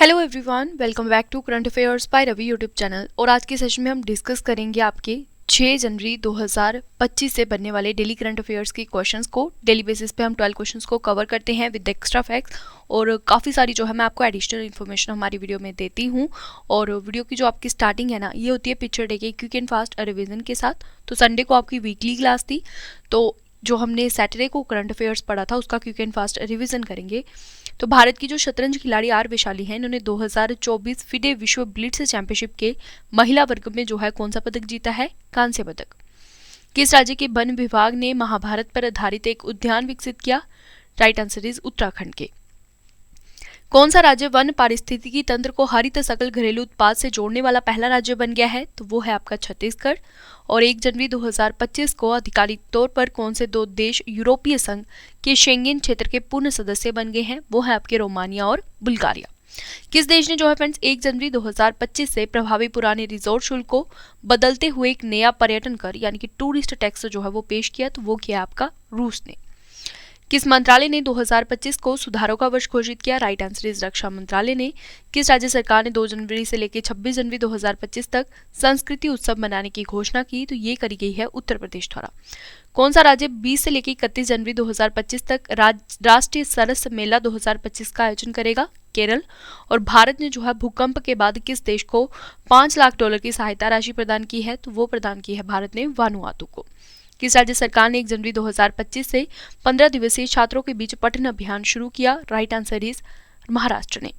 Hello everyone, welcome back to current affairs by Ravi YouTube channel. और आज के session में हम डिस्कस करेंगे आपके 6 जनवरी 2025 से बनने वाले डेली करंट अफेयर्स के क्वेश्चंस को। डेली बेसिस पे हम 12 क्वेश्चंस को कवर करते हैं विद एक्स्ट्रा फैक्ट्स, और काफ़ी सारी जो है मैं आपको एडिशनल इन्फॉर्मेशन हमारी वीडियो में देती हूँ। और वीडियो की जो आपकी स्टार्टिंग है ना, ये होती है पिक्चर डे के क्विक एंड फास्ट रिवीजन के साथ। तो संडे को आपकी वीकली क्लास थी, तो जो हमने सैटरडे को करंट अफेयर्स पढ़ा था उसका क्विक एंड फास्ट रिवीजन करेंगे। तो भारत की जो शतरंज खिलाड़ी आर वैशाली हैं, इन्होंने 2024 फिडे विश्व ब्लिट्ज चैंपियनशिप के महिला वर्ग में जो है कौन सा पदक जीता है? कांस्य पदक। किस राज्य के वन विभाग ने महाभारत पर आधारित एक उद्यान विकसित किया? राइट आंसर इज उत्तराखंड के। कौन सा राज्य वन पारिस्थितिकी तंत्र को हरित सकल घरेलू उत्पाद से जोड़ने वाला पहला राज्य बन गया है? तो वो है आपका छत्तीसगढ़। और 1 जनवरी 2025 को आधिकारिक तौर पर कौन से दो देश यूरोपीय संघ के शेंगेन क्षेत्र के पूर्ण सदस्य बन गए हैं? वो है आपके रोमानिया और बुल्गारिया। किस देश ने जो है फ्रेंड्स 1 जनवरी 2025 से प्रभावी पुराने रिजॉर्ट शुल्क को बदलते हुए एक नया पर्यटन कर यानी कि टूरिस्ट टैक्स जो है वो पेश किया? तो वो किया आपका रूस ने। किस मंत्रालय ने 2025 को सुधारों का वर्ष घोषित किया? राइट आंसर इज रक्षा मंत्रालय ने। किस राज्य सरकार ने 2 जनवरी से लेकर 26 जनवरी 2025 तक संस्कृति उत्सव मनाने की घोषणा की? तो ये करी गई है उत्तर प्रदेश द्वारा। कौन सा राज्य 20 से लेकर 31 जनवरी 2025 तक राष्ट्रीय सरस मेला 2025 का आयोजन करेगा? केरल। और भारत ने जो है भूकंप के बाद किस देश को $5 लाख की सहायता राशि प्रदान की है? तो वो प्रदान की है भारत ने वानुआतू को। किस राज्य सरकार ने 1 जनवरी 2025 से 15 दिवसीय छात्रों के बीच पठन अभियान शुरू किया? राइट आंसर इज महाराष्ट्र ने।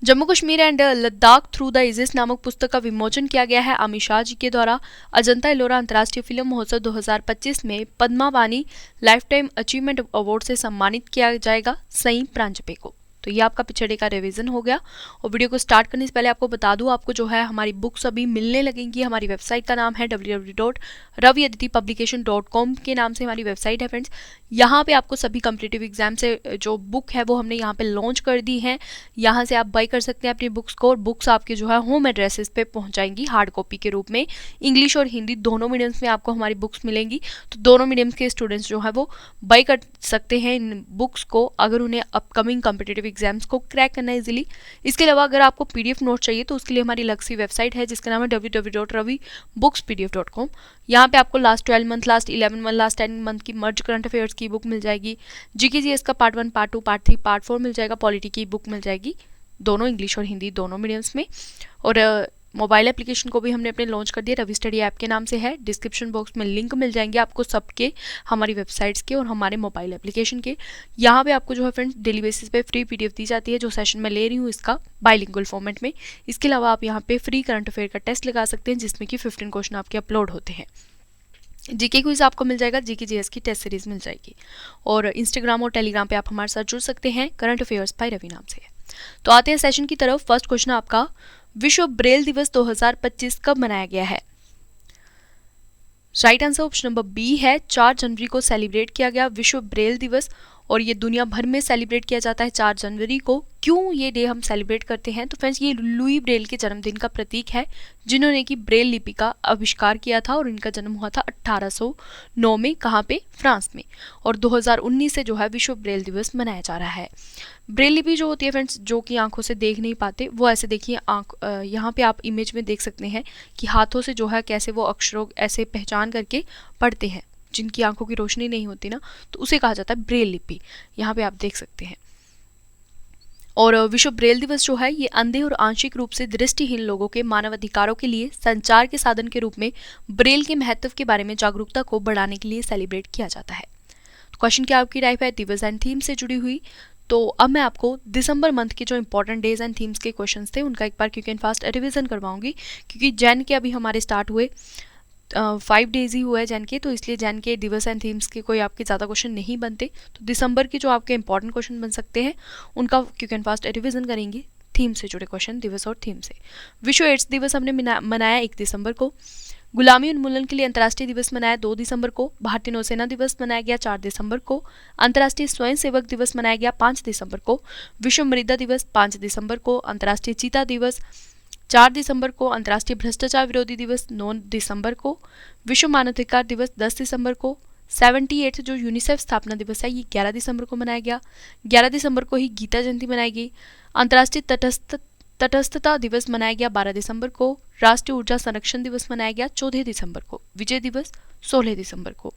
Jammu Kashmir and Ladakh through the Aegis नामक पुस्तक का विमोचन किया गया है अमित शाह जी के द्वारा। अजंता एलोरा अंतर्राष्ट्रीय फिल्म महोत्सव 2025 में पद्मा वानी लाइफ टाइम अचीवमेंट अवार्ड से सम्मानित किया जाएगा सई प्रांजपे को। तो ये आपका पिक्चर डे का रिवीजन हो गया। और वीडियो को स्टार्ट करने से पहले आपको बता दूं, आपको जो है हमारी बुक्स अभी मिलने लगेंगी। हमारी वेबसाइट का नाम है www.raviaditipublication.com के नाम से हमारी वेबसाइट है फ्रेंड्स। यहाँ पे आपको सभी कॉम्पिटिटिव एग्जाम से जो बुक है वो हमने यहाँ पे लॉन्च कर दी है। यहाँ से आप बाई कर सकते हैं अपनी बुक्स को, और बुक्स आपके जो है होम एड्रेसेस पे पहुँचाएंगी हार्ड कॉपी के रूप में। इंग्लिश और हिंदी दोनों मीडियम्स में आपको हमारी बुक्स मिलेंगी, तो दोनों मीडियम्स के स्टूडेंट्स जो है वो बाई कर सकते हैं इन बुक्स को, अगर उन्हें अपकमिंग कॉम्पिटिटिव एग्जाम्स को क्रैक करना है इजीली। इसके अलावा अगर आपको पीडीएफ नोट चाहिए तो उसके लिए हमारी अलग सी वेबसाइट है जिसका नाम है www.ravibookspdf.com। यहाँ पे आपको last 12 month, last 11 month, last 10 month की मर्ज करंट अफेयर्स की बुक मिल जाएगी। जीके जीएस का पार्ट 1, पार्ट 2, पार्ट 3, पार्ट 4 मिल जाएगा। पॉलिटी की बुक मिल जाएगी, दोनों इंग्लिश और हिंदी दोनों मीडियम्स में। और मोबाइल एप्लीकेशन को भी हमने अपने लॉन्च कर दिया, रवि स्टडी ऐप के नाम से है। डिस्क्रिप्शन बॉक्स में लिंक मिल जाएंगे आपको सबके, हमारी वेबसाइट्स के और हमारे मोबाइल एप्लीकेशन के। यहाँ पे आपको जो है फ्रेंड्स डेली बेसिस पे फ्री पीडीएफ दी जाती है, जो सेशन मैं ले रही हूँ इसका बाइलिंगुअल फॉर्मेट में। इसके अलावा आप यहाँ पे फ्री करंट अफेयर का टेस्ट लगा सकते हैं जिसमें कि 15 क्वेश्चन आपके अपलोड होते हैं। जीके क्विज आपको मिल जाएगा, जीके जीएस की टेस्ट सीरीज मिल जाएगी। और इंस्टाग्राम और टेलीग्राम पे आप हमारे साथ जुड़ सकते हैं, करंट अफेयर्स बाय रवि नाम से। तो आते हैं सेशन की तरफ। फर्स्ट क्वेश्चन आपका, विश्व ब्रेल दिवस 2025 कब मनाया गया है? Right answer option number B है, 4 जनवरी को सेलिब्रेट किया गया विश्व ब्रेल दिवस। और ये दुनिया भर में सेलिब्रेट किया जाता है 4 जनवरी को। क्यों ये डे हम सेलिब्रेट करते हैं? तो फ्रेंड्स, ये लुई ब्रेल के जन्मदिन का प्रतीक है, जिन्होंने कि ब्रेल लिपि का आविष्कार किया था। और इनका जन्म हुआ था 1809 में, कहाँ पे? फ्रांस में। और 2019 से जो है विश्व ब्रेल दिवस मनाया जा रहा है। ब्रेल लिपि जो होती है फ्रेंड्स, जो कि आंखों से देख नहीं पाते, वो ऐसे देखिए यहाँ पे आप इमेज में देख सकते हैं कि हाथों से जो है कैसे वो अक्षरों ऐसे पहचान करके पढ़ते हैं। जिनकी आंखों की रोशनी नहीं होती ना, तो उसे कहा जाता है ब्रेल लिपि। यहाँ पे आप देख सकते हैं। और विश्व ब्रेल दिवस जो है ये अंधे और आंशिक रूप से दृष्टिहीन लोगों के मानव अधिकारों के लिए संचार के साधन के रूप में ब्रेल के महत्व के बारे में जागरूकता को बढ़ाने के लिए सेलिब्रेट किया जाता है। तो क्वेश्चन क्या आपकी टाइप है? दिवस एंड थीम से जुड़ी हुई। तो अब मैं आपको दिसंबर मंथ के जो इंपॉर्टेंट डेज एंड थीम्स के क्वेश्चंस थे उनका एक बार क्विक एंड फास्ट रिवीजन करवाऊंगी, क्योंकि जैन के अभी हमारे स्टार्ट हुए 5 डेज ही हुआ है जैन के, तो इसलिए जैन के दिवस एंड थीम्स के कोई आपके ज़्यादा क्वेश्चन नहीं बनते। तो दिसंबर के जो आपके इंपॉर्टेंट क्वेश्चन बन सकते हैं उनका क्विक एंड फास्ट रिवीजन करेंगे, थीम से जुड़े क्वेश्चन, दिवस और थीम से। विश्व एड्स दिवस हमने मनाया 1 दिसंबर को। गुलामी उन्मूलन के लिए अंतर्राष्ट्रीय दिवस मनाया 2 दिसंबर को। भारतीय नौसेना दिवस मनाया गया 4 दिसंबर को। अंतर्राष्ट्रीय स्वयं सेवक दिवस मनाया गया 5 दिसंबर को। विश्व मृदा दिवस 5 दिसंबर को। अंतर्राष्ट्रीय चीता दिवस 4 दिसंबर को। अंतर्राष्ट्रीय भ्रष्टाचार विरोधी दिवस 9 दिसंबर को। विश्व मानवाधिकार दिवस 10 दिसंबर को। 78 जो यूनिसेफ स्थापना दिवस है ये 11 दिसंबर को मनाया गया। 11 दिसंबर को ही गीता जयंती मनाई गई। अंतर्राष्ट्रीय तटस्थता दिवस मनाया गया 12 दिसंबर को। राष्ट्रीय ऊर्जा संरक्षण दिवस मनाया गया 14 दिसंबर को। विजय दिवस 16 दिसंबर को।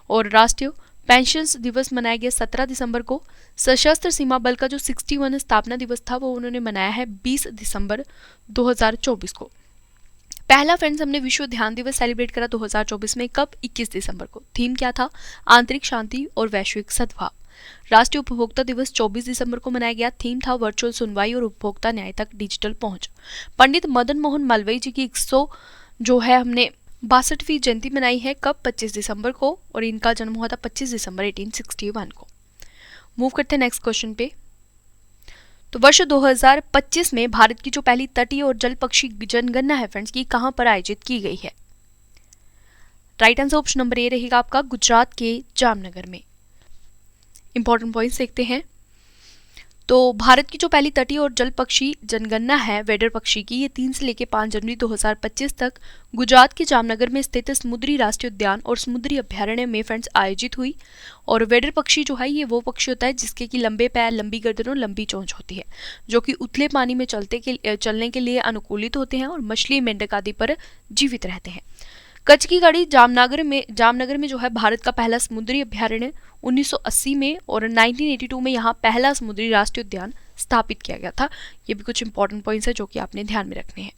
और राष्ट्रीय पेंशन्स दिवस मनाया गया 17 दिसंबर को। सशस्त्र सीमा बल का जो 61 स्थापना दिवस था वो उन्होंने मनाया है 20 दिसंबर 2024 को। पहला फ्रेंड्स हमने विश्व ध्यान दिवस सेलिब्रेट करा 2024 में, कब? 21 दिसंबर को। थीम क्या था? आंतरिक शांति और वैश्विक सद्भाव। राष्ट्रीय उपभोक्ता दिवस 24 दिसंबर को मनाया गया। थीम था वर्चुअल सुनवाई और उपभोक्ता न्याय तक डिजिटल पहुंच। पंडित मदन मोहन मालवीय जी की 100 जो है हमने 62वीं जयंती मनाई है, कब? 25 दिसंबर को, और इनका जन्म हुआ था 25 दिसंबर 1861 को। मूव करते हैं नेक्स्ट क्वेश्चन पे। तो वर्ष 2025 में भारत की जो पहली तटीय और जल पक्षी जनगणना है फ्रेंड्स, की कहां पर आयोजित की गई है? Right answer option number A रहेगा आपका, गुजरात के जामनगर में। इंपॉर्टेंट पॉइंट्स देखते हैं। तो भारत की जो पहली तटीय और जल पक्षी जनगणना है वेडर पक्षी की, ये 3 से लेकर 5 जनवरी 2025 तक गुजरात के जामनगर में स्थित समुद्री राष्ट्रीय उद्यान और समुद्री अभ्यारण्य में फ्रेंड्स आयोजित हुई। और वेडर पक्षी जो है ये वो पक्षी होता है जिसके की लंबे पैर, लंबी गर्दन और लंबी चोंच होती है, जो कि उथले पानी में चलने के लिए अनुकूलित होते हैं और मछली, मेंढक आदि पर जीवित रहते हैं। कच्छ की खाड़ी जामनगर में जो है भारत का पहला समुद्री अभ्यारण्य 1980 में और 1982 में यहाँ पहला समुद्री राष्ट्रीय उद्यान स्थापित किया गया था। ये भी कुछ इंपॉर्टेंट पॉइंट्स है जो कि आपने ध्यान में रखने हैं।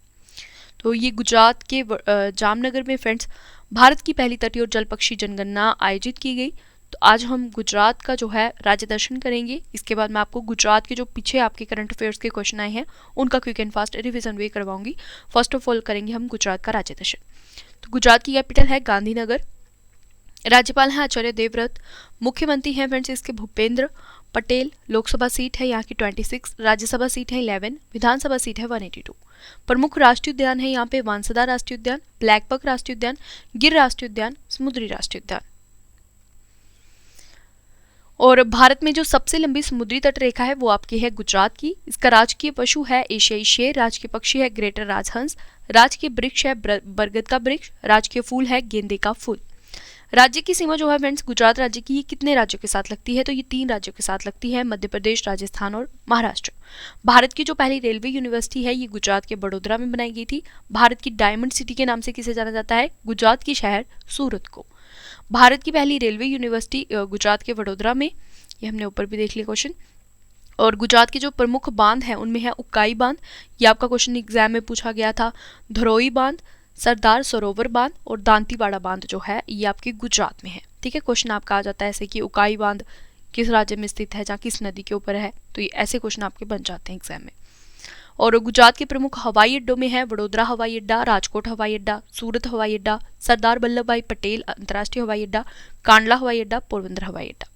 तो ये गुजरात के जामनगर में फ्रेंड्स भारत की पहली तटीय और जल पक्षी जनगणना आयोजित की गई। तो आज हम गुजरात का जो है राज्य दर्शन करेंगे। इसके बाद मैं आपको गुजरात के जो पीछे आपके करंट अफेयर्स के क्वेश्चन आए हैं उनका क्विक एंड फास्ट रिविजन भी करवाऊंगी। फर्स्ट ऑफ ऑल करेंगे हम गुजरात का राज्य दर्शन। तो गुजरात की कैपिटल है गांधीनगर। राज्यपाल हैं आचार्य देवव्रत। मुख्यमंत्री हैं फ्रेंड्स इसके भूपेंद्र पटेल। लोकसभा सीट है यहाँ की 26, राज्यसभा सीट है 11, विधानसभा सीट है 182। प्रमुख राष्ट्रीय उद्यान है यहाँ पे वांसदा राष्ट्रीय उद्यान, ब्लैकबक राष्ट्रीय उद्यान, गिर राष्ट्रीय उद्यान, समुद्री राष्ट्रीय उद्यान। और भारत में जो सबसे लंबी समुद्री तट रेखा है वो आपकी है गुजरात की। इसका राजकीय पशु है एशियाई शेर, राजकीय पक्षी है ग्रेटर राजहंस, राजकीय वृक्ष है बरगद का वृक्ष, राजकीय फूल है गेंदे का फूल। राज्य की सीमा जो है फ्रेंड्स गुजरात राज्य की, ये कितने राज्यों के साथ लगती है? तो ये 3 राज्यों के साथ लगती है, मध्य प्रदेश, राजस्थान और महाराष्ट्र। भारत की जो पहली रेलवे यूनिवर्सिटी है ये गुजरात के बड़ोदरा में बनाई गई थी। भारत की डायमंड सिटी के नाम से किसे जाना जाता है? गुजरात की शहर सूरत को। भारत की पहली रेलवे यूनिवर्सिटी गुजरात के वडोदरा में, ये हमने ऊपर भी देख लिया क्वेश्चन। और गुजरात के जो प्रमुख बांध हैं उनमें है उक्काई बांध, ये आपका क्वेश्चन एग्जाम में पूछा गया था। धरोई बांध, सरदार सरोवर बांध और दांतीवाड़ा बांध जो है ये आपके गुजरात में है। ठीक है, क्वेश्चन आपका आ जाता है ऐसे कि उक्काई बांध किस राज्य में स्थित है, जहाँ किस नदी के ऊपर है, तो ये ऐसे क्वेश्चन आपके बन जाते हैं एग्जाम में। और गुजरात के प्रमुख हवाई अड्डों में है वडोदरा हवाई अड्डा, राजकोट हवाई अड्डा, सूरत हवाई अड्डा, सरदार वल्लभ भाई पटेल अंतर्राष्ट्रीय हवाई अड्डा, कांडला हवाई अड्डा, पोरबंदर हवाई अड्डा।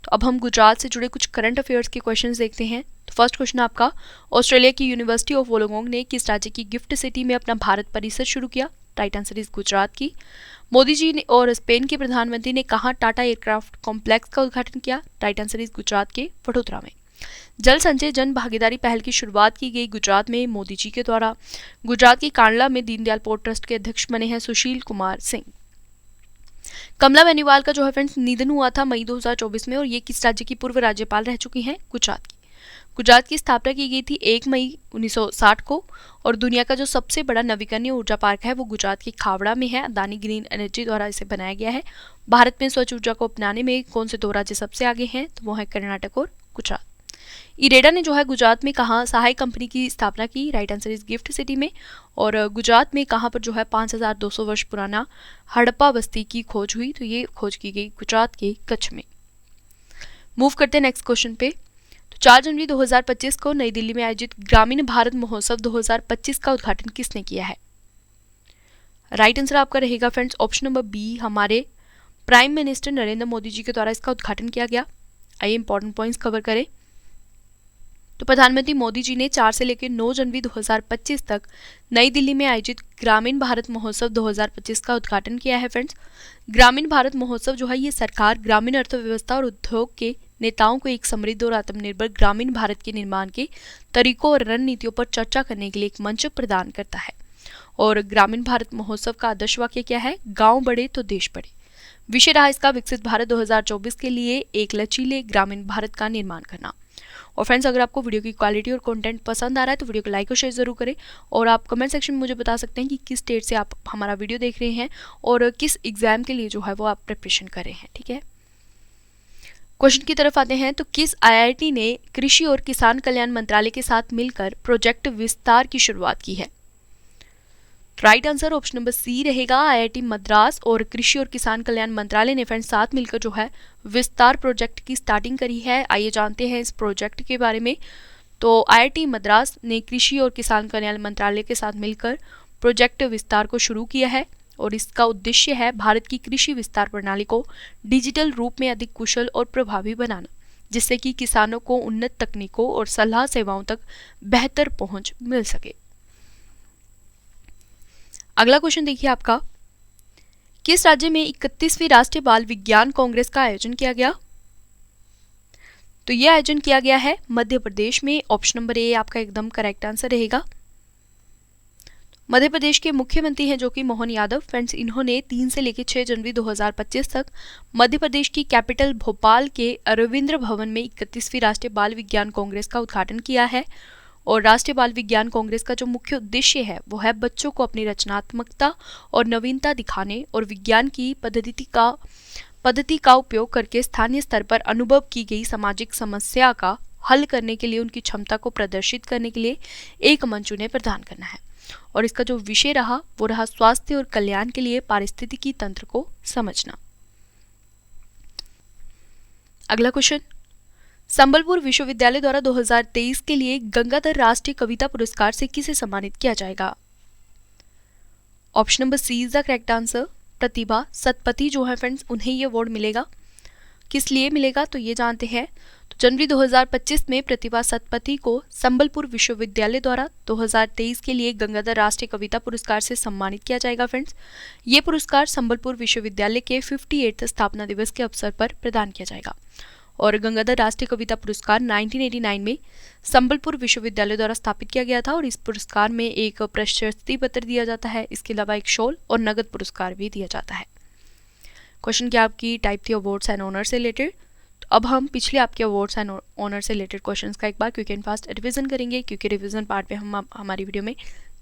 तो अब हम गुजरात से जुड़े कुछ करंट अफेयर्स के क्वेश्चंस देखते हैं। तो फर्स्ट क्वेश्चन आपका, ऑस्ट्रेलिया की यूनिवर्सिटी ऑफ वोलोंगोंग ने किस राज्य की गिफ्ट सिटी में अपना भारत परिसर शुरू किया? राइट आंसर इज गुजरात की। मोदी जी ने और स्पेन के प्रधानमंत्री ने कहाँ टाटा एयरक्राफ्ट कॉम्प्लेक्स का उद्घाटन किया? राइट आंसर इज गुजरात के वडोदरा में। जल संचय जन भागीदारी पहल की शुरुआत की गई गुजरात में मोदी जी के द्वारा। गुजरात के कांडला में दीनदयाल पोर्ट ट्रस्ट के अध्यक्ष बने हैं सुशील कुमार सिंह। कमला बेनीवाल का जो है फ्रेंड्स निधन हुआ था मई 2024 में, और ये किस राज्य की पूर्व राज्यपाल रह चुकी हैं? गुजरात की। गुजरात की स्थापना की गई थी 1 मई 1960 को, और दुनिया का जो सबसे बड़ा नवीकरणीय ऊर्जा पार्क है वो गुजरात की खावड़ा में है। अदानी ग्रीन एनर्जी द्वारा इसे बनाया गया है। भारत में स्वच्छ ऊर्जा को अपनाने में कौन से 2 राज्य सबसे आगे हैं? तो वो है कर्नाटक और गुजरात। इरेडा ने जो है गुजरात में कहाँ सहायक कंपनी की स्थापना की? Right answer is gift city में। और गुजरात में कहाँ पर जो है 5200 वर्ष पुराना हड़प्पा बस्ती की खोज हुई? तो ये खोज की गई गुजरात के कच्छ में। मूव करते हैं नेक्स्ट क्वेश्चन पे। तो 4 जनवरी 2025 को नई दिल्ली में आयोजित ग्रामीण भारत महोत्सव 2025 का उद्घाटन किसने किया है? राइट आंसर आपका रहेगा फ्रेंड्स ऑप्शन नंबर बी, हमारे प्राइम मिनिस्टर नरेंद्र मोदी जी के द्वारा इसका उद्घाटन किया गया। आइए इंपॉर्टेंट पॉइंट्स कवर करें। तो प्रधानमंत्री मोदी जी ने 4 से लेकर 9 जनवरी 2025 तक नई दिल्ली में आयोजित ग्रामीण भारत महोत्सव 2025 का उद्घाटन किया है फ्रेंड्स। ग्रामीण भारत महोत्सव जो है ये सरकार, ग्रामीण अर्थव्यवस्था और उद्योग के नेताओं को एक समृद्ध और आत्मनिर्भर ग्रामीण भारत के निर्माण के तरीकों और रणनीतियों पर चर्चा करने के लिए एक मंच प्रदान करता है। और ग्रामीण भारत महोत्सव का आदर्श वाक्य क्या है? गाँव बढ़े तो देश बढ़े। विषय रहा इसका विकसित भारत 2024 के लिए एक लचीले ग्रामीण भारत का निर्माण करना। और फ्रेंड्स, अगर आपको वीडियो की क्वालिटी और कंटेंट पसंद आ रहा है तो वीडियो को लाइक और शेयर जरूर करें, और आप कमेंट सेक्शन में मुझे बता सकते हैं कि किस स्टेट से आप हमारा वीडियो देख रहे हैं और किस एग्जाम के लिए जो है वो आप प्रिपरेशन कर रहे हैं। ठीक है, क्वेश्चन की तरफ आते हैं। तो किस आईआईटी ने कृषि और किसान कल्याण मंत्रालय के साथ मिलकर प्रोजेक्ट विस्तार की शुरुआत की है? Right answer option number C रहेगा, आईआईटी मद्रास और कृषि और किसान कल्याण मंत्रालय ने फ्रेंड्स साथ मिलकर जो है विस्तार प्रोजेक्ट की स्टार्टिंग करी है। आइए जानते हैं इस प्रोजेक्ट के बारे में। तो आईआईटी मद्रास ने कृषि और किसान कल्याण मंत्रालय के साथ मिलकर प्रोजेक्ट विस्तार को शुरू किया है, और इसका उद्देश्य है भारत की कृषि विस्तार प्रणाली को डिजिटल रूप में अधिक कुशल और प्रभावी बनाना, जिससे कि किसानों को उन्नत तकनीकों और सलाह सेवाओं तक बेहतर पहुंच मिल सके। अगला क्वेश्चन देखिए आपका, किस राज्य में 31वीं राष्ट्रीय बाल विज्ञान कांग्रेस का आयोजन किया गया? तो यह आयोजन किया गया है मध्य प्रदेश में। ऑप्शन नंबर ए आपका एकदम करेक्ट आंसर रहेगा। मध्य प्रदेश के मुख्यमंत्री हैं जो कि मोहन यादव। फ्रेंड्स, इन्होंने 3 से लेकर 6 जनवरी 2025 तक मध्य प्रदेश की कैपिटल भोपाल के रविंद्र भवन में 31वीं राष्ट्रीय बाल विज्ञान कांग्रेस का उद्घाटन किया है। और राष्ट्रीय बाल विज्ञान कांग्रेस का जो मुख्य उद्देश्य है वो है बच्चों को अपनी रचनात्मकता और नवीनता दिखाने और विज्ञान की पद्धति का उपयोग करके स्थानीय स्तर पर अनुभव की गई सामाजिक समस्या का हल करने के लिए उनकी क्षमता को प्रदर्शित करने के लिए एक मंच उन्हें प्रदान करना है। और इसका जो विषय रहा वो रहा स्वास्थ्य और कल्याण के लिए पारिस्थितिकी तंत्र को समझना। अगला क्वेश्चन, संबलपुर विश्वविद्यालय द्वारा 2023 के लिए गंगाधर राष्ट्रीय कविता पुरस्कार से किसे सम्मानित किया जाएगा? Option number C is the correct answer. Pratibha Satpathy जो है फ्रेंड्स, उन्हें ये अवार्ड मिलेगा। किस लिए मिलेगा तो ये जानते हैं। तो जनवरी 2025 में प्रतिभा सतपथी को संबलपुर विश्वविद्यालय द्वारा 2023 के लिए गंगाधर राष्ट्रीय कविता पुरस्कार से सम्मानित किया जाएगा। फ्रेंड्स, ये पुरस्कार संबलपुर विश्वविद्यालय के 58वें स्थापना दिवस के अवसर पर प्रदान किया जाएगा। और गंगाधर राष्ट्रीय कविता पुरस्कार 1989 में संबलपुर विश्वविद्यालय द्वारा स्थापित किया गया था, और इस पुरस्कार में एक प्रशस्ति पत्र दिया जाता है। इसके अलावा एक शॉल और नगद पुरस्कार भी दिया जाता है। क्वेश्चन क्या आपकी टाइप थी अवार्ड्स एंड ऑनर से रिलेटेड। तो अब हम पिछले आपके अवार्ड्स एंड ऑनर से रिलेटेड क्वेश्चंस का एक बार क्विक एंड फास्ट रिवीजन करेंगे, क्योंकि रिवीजन पार्ट पे हम हमारी वीडियो में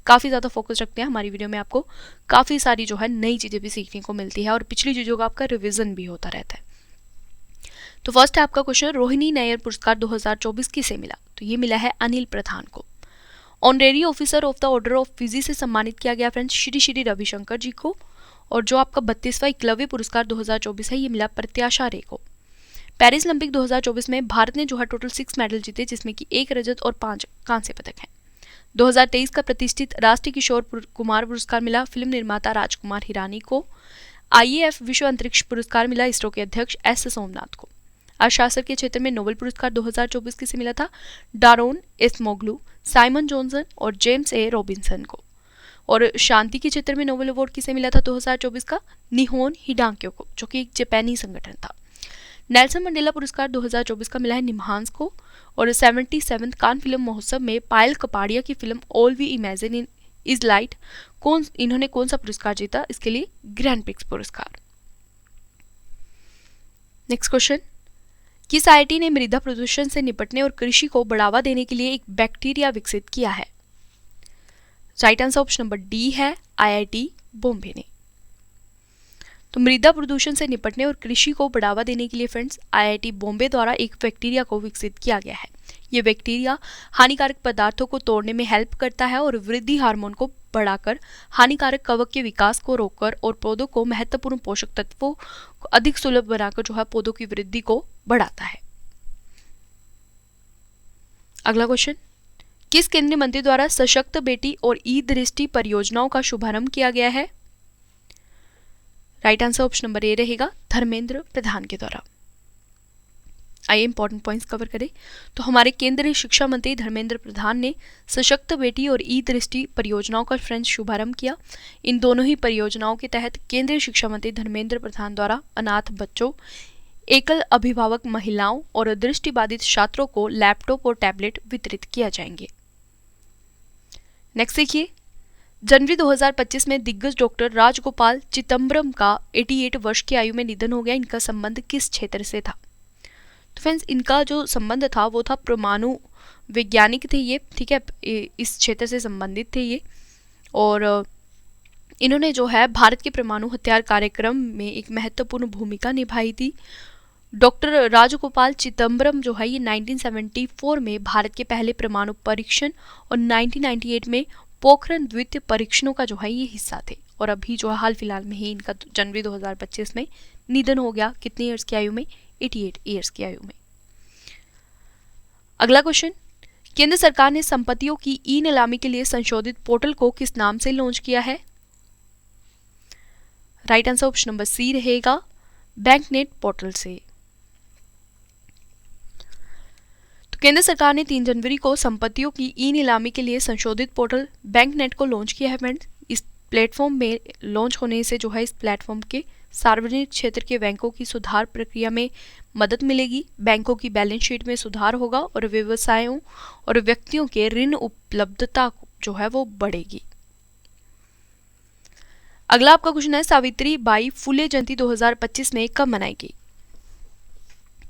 काफ़ी ज़्यादा फोकस रखते हैं। हमारी वीडियो में आपको काफ़ी सारी जो है नई चीज़ें भी सीखने को मिलती है, और पिछली चीज़ों का आपका रिविजन भी होता रहता है। तो फर्स्ट है आपका क्वेश्चन, रोहिणी नायर पुरस्कार 2024 किसे मिला? तो ये मिला है अनिल प्रधान को। Honorary officer of the order of Fiji से सम्मानित किया गया फ्रेंड्स श्री श्री रविशंकर जी को। और जो आपका 32वां एकलव्य पुरस्कार 2024 है ये मिला प्रत्याशा रे को। पेरिस ओलंपिक 2024 में भारत ने जो है टोटल 6 मेडल जीते, जिसमें कि 1 रजत और 5 कांस्य पदक हैं। 2023 का प्रतिष्ठित राष्ट्रीय किशोर कुमार पुरस्कार मिला फिल्म निर्माता राजकुमार हिरानी को। IAF विश्व अंतरिक्ष पुरस्कार मिला इसरो के अध्यक्ष S सोमनाथ को। अर्थशास्त्र के क्षेत्र में नोबेल पुरस्कार 2024 किसे मिला था? डारोन एसमोग्लू, साइमन जॉनसन और जेम्स ए रॉबिन्सन को। और शांति के क्षेत्र में नोबेल अवार्ड किसे मिला था 2024 का? निहोन हिडांक्यो को, जो कि एक जापानी संगठन था। नेल्सन मंडेला पुरस्कार 2024 का मिला है निम्हांस को। और 77वें कान फिल्म महोत्सव में पायल कपाड़िया की film all we imagine in is light इन्होंने कौन सा पुरस्कार जीता? इसके लिए ग्रैंड प्रिक्स पुरस्कार। नेक्स्ट क्वेश्चन, किस आईआईटी ने मृदा प्रदूषण से निपटने और कृषि को बढ़ावा देने के लिए एक बैक्टीरिया विकसित किया है? Right answer option number D है आईआईटी बॉम्बे ने। तो मृदा प्रदूषण से निपटने और कृषि को बढ़ावा देने के लिए फ्रेंड्स आईआईटी बॉम्बे द्वारा एक बैक्टीरिया को विकसित किया गया है। ये बैक्टीरिया हानिकारक पदार्थों को तोड़ने में हेल्प करता है और वृद्धि हार्मोन को बढ़ाकर हानिकारक कवक के विकास को रोककर और पौधों को महत्वपूर्ण पोषक तत्वों को अधिक सुलभ बनाकर जो है पौधों की वृद्धि को बढ़ाता है। अगला क्वेश्चन, किस केंद्रीय मंत्री द्वारा सशक्त बेटी और ई दृष्टि परियोजनाओं का शुभारंभ किया गया है? Right answer option number A रहेगा, धर्मेंद्र प्रधान के द्वारा। आइए इंपॉर्टेंट पॉइंट्स कवर करें। तो हमारे केंद्रीय शिक्षा मंत्री धर्मेंद्र प्रधान ने सशक्त बेटी और ई दृष्टि परियोजनाओं का फ्रेंड्स शुभारंभ किया। इन दोनों ही परियोजनाओं के तहत केंद्रीय शिक्षा मंत्री धर्मेंद्र प्रधान द्वारा अनाथ बच्चों, एकल अभिभावक महिलाओं और दृष्टिबाधित छात्रों को लैपटॉप और टैबलेट वितरित किया जाएंगे। नेक्स्ट देखिए, जनवरी 2025 में दिग्गज डॉक्टर राजगोपाल चिदम्बरम का 88 वर्ष की आयु में निधन हो गया। इनका संबंध किस क्षेत्र से था? तो फ्रेंड्स, इनका जो संबंध था वो था परमाणु वैज्ञानिक थे ये, ठीक है, इस क्षेत्र से संबंधित थे ये। और इन्होंने जो है भारत के परमाणु हथियार कार्यक्रम में एक महत्वपूर्ण भूमिका निभाई थी। डॉक्टर राजगोपाल चिदम्बरम जो है ये 1974 में भारत के पहले परमाणु परीक्षण और 1998 में पोखरण द्वितीय परीक्षणों का जो है ये हिस्सा थे। और अभी जो है हाल फिलहाल में ही इनका जनवरी 2025 में निधन हो गया। कितने ईयर्स की आयु में? 88 ईयर्स की आयु में। अगला क्वेश्चन, केंद्र सरकार ने संपत्तियों की ई नीलामी के लिए संशोधित पोर्टल को किस नाम से लॉन्च किया है? Right answer option number C रहेगा, बैंकनेट पोर्टल से। तो केंद्र सरकार ने 3 जनवरी को संपत्तियों की ई नीलामी के लिए संशोधित पोर्टल बैंकनेट को लॉन्च किया है फ्रेंड्स। इस प्लेटफॉर्म में लॉन्च होने से जो है इस प्लेटफॉर्म के सार्वजनिक क्षेत्र के बैंकों की सुधार प्रक्रिया में मदद मिलेगी, बैंकों की बैलेंस शीट में सुधार होगा और व्यवसायों और व्यक्तियों के ऋण उपलब्धता जो है वो बढ़ेगी। अगला आपका क्वेश्चन है, सावित्री बाई फुले जयंती 2025 में कब मनाई गई?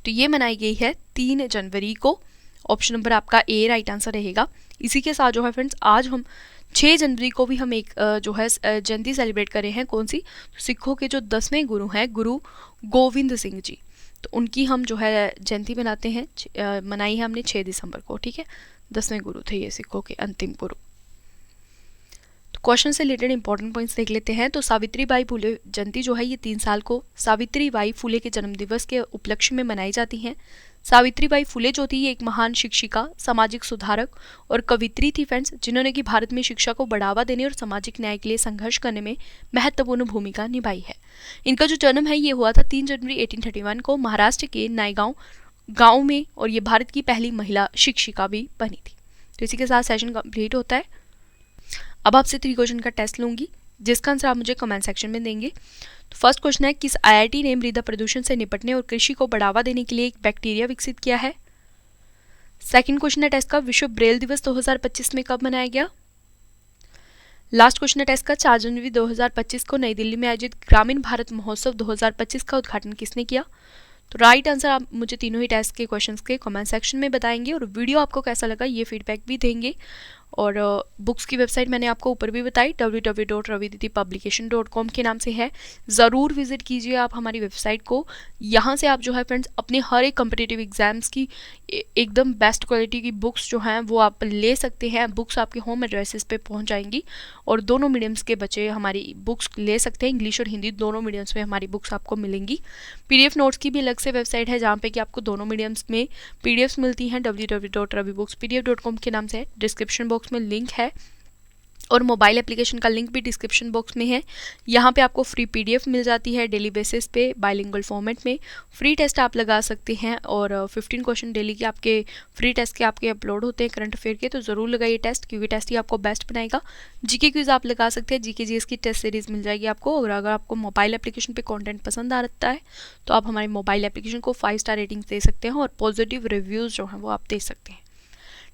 तो ये मनाई गई है 3 जनवरी को। ऑप्शन नंबर आपका ए राइट आंसर रहेगा। इसी के साथ जो है फ्रेंड्स आज हम 6 जनवरी को भी हम एक जो है जयंती सेलिब्रेट कर रहे हैं। कौन सी? तो सिखों के जो 10वें गुरु हैं, गुरु गोविंद सिंह जी, तो उनकी हम जो है जयंती मनाते हैं। मनाई है हमने 6 दिसंबर को, ठीक है। 10वें गुरु थे ये सिखों के, अंतिम गुरु। क्वेश्चन से रिलेटेड इंपॉर्टेंट पॉइंट्स देख लेते हैं। तो सावित्रीबाई फुले जयंती जो है ये 3 साल को सावित्रीबाई फुले के जन्मदिवस के उपलक्ष्य में मनाई जाती हैं। सावित्रीबाई फुले जो थी ये एक महान शिक्षिका, सामाजिक सुधारक और कवित्री थी फ्रेंड्स, जिन्होंने कि भारत में शिक्षा को बढ़ावा देने और सामाजिक न्याय के लिए संघर्ष करने में महत्वपूर्ण भूमिका निभाई है। इनका जो जन्म है ये हुआ था 3 जनवरी 1831 को महाराष्ट्र के नायगांव गाँव में, और ये भारत की पहली महिला शिक्षिका भी बनी थी। तो इसी के साथ सेशन कंप्लीट होता है। अब आपसे 3 क्वेश्चन का टेस्ट लूंगी, जिसका आंसर आप मुझे कमेंट सेक्शन में देंगे। तो फर्स्ट क्वेश्चन है, किस आईआईटी ने मृदा प्रदूषण से निपटने और कृषि को बढ़ावा देने के लिए एक बैक्टीरिया विकसित किया है? सेकंड क्वेश्चन है टेस्ट का, विश्व ब्रेल दिवस 2025 में कब मनाया गया? लास्ट क्वेश्चन है टेस्ट का, 4 जनवरी 2025 को नई दिल्ली में आयोजित ग्रामीण भारत महोत्सव 2025 का उद्घाटन किसने किया? तो राइट आंसर आप मुझे तीनों ही टेस्ट के क्वेश्चंस के कमेंट सेक्शन में बताएंगे, और वीडियो आपको कैसा लगा ये फीडबैक भी देंगे। और बुक्स की वेबसाइट मैंने आपको ऊपर भी बताई, www.raviditipublication.com के नाम से है। ज़रूर विजिट कीजिए आप हमारी वेबसाइट को। यहाँ से आप जो है फ्रेंड्स अपने हर एक कम्पिटिटिव एग्जाम्स की एकदम बेस्ट क्वालिटी की बुक्स जो हैं वो आप ले सकते हैं। बुक्स आपके होम एड्रेसेस पे पहुँच जाएंगी, और दोनों मीडियम्स के बच्चे हमारी बुक्स ले सकते हैं। इंग्लिश और हिंदी दोनों मीडियम्स में हमारी बुक्स आपको मिलेंगी। PDF नोट्स की भी अलग से वेबसाइट है जहाँ पे कि आपको दोनों मीडियम्स में PDFs मिलती हैं, www.ravibookspdf.com के नाम से। डिस्क्रिप्शन बॉक्स में लिंक है, और मोबाइल एप्लीकेशन का लिंक भी डिस्क्रिप्शन बॉक्स में है। यहाँ पे आपको फ्री PDF मिल जाती है डेली बेसिस पे बाइलिंगुअल फॉर्मेट में। फ्री टेस्ट आप लगा सकते हैं, और 15 क्वेश्चन डेली के आपके फ्री टेस्ट के आपके अपलोड होते हैं करंट अफेयर के, तो ज़रूर लगाइए टेस्ट, क्योंकि टेस्ट ही आपको बेस्ट बनाएगा। GK क्विज आप लगा सकते हैं, GK GS की टेस्ट सीरीज मिल जाएगी आपको। और अगर आपको मोबाइल एप्लीकेशन पे कंटेंट पसंद आता है तो आप हमारे मोबाइल एप्लीकेशन को 5 स्टार रेटिंग दे सकते हैं, और पॉजिटिव रिव्यूज़ जो हैं वो आप दे सकते हैं।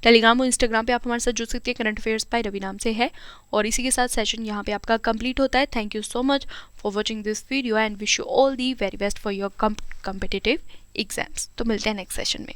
टेलीग्राम और इंस्टाग्राम पे आप हमारे साथ जुड़ सकते हैं, करंट अफेयर्स बाय रवि नाम से है। और इसी के साथ सेशन यहाँ पे आपका कंप्लीट होता है। Thank you so much for watching this video, and wish you all the very best for your competitive exams. तो मिलते हैं नेक्स्ट सेशन में।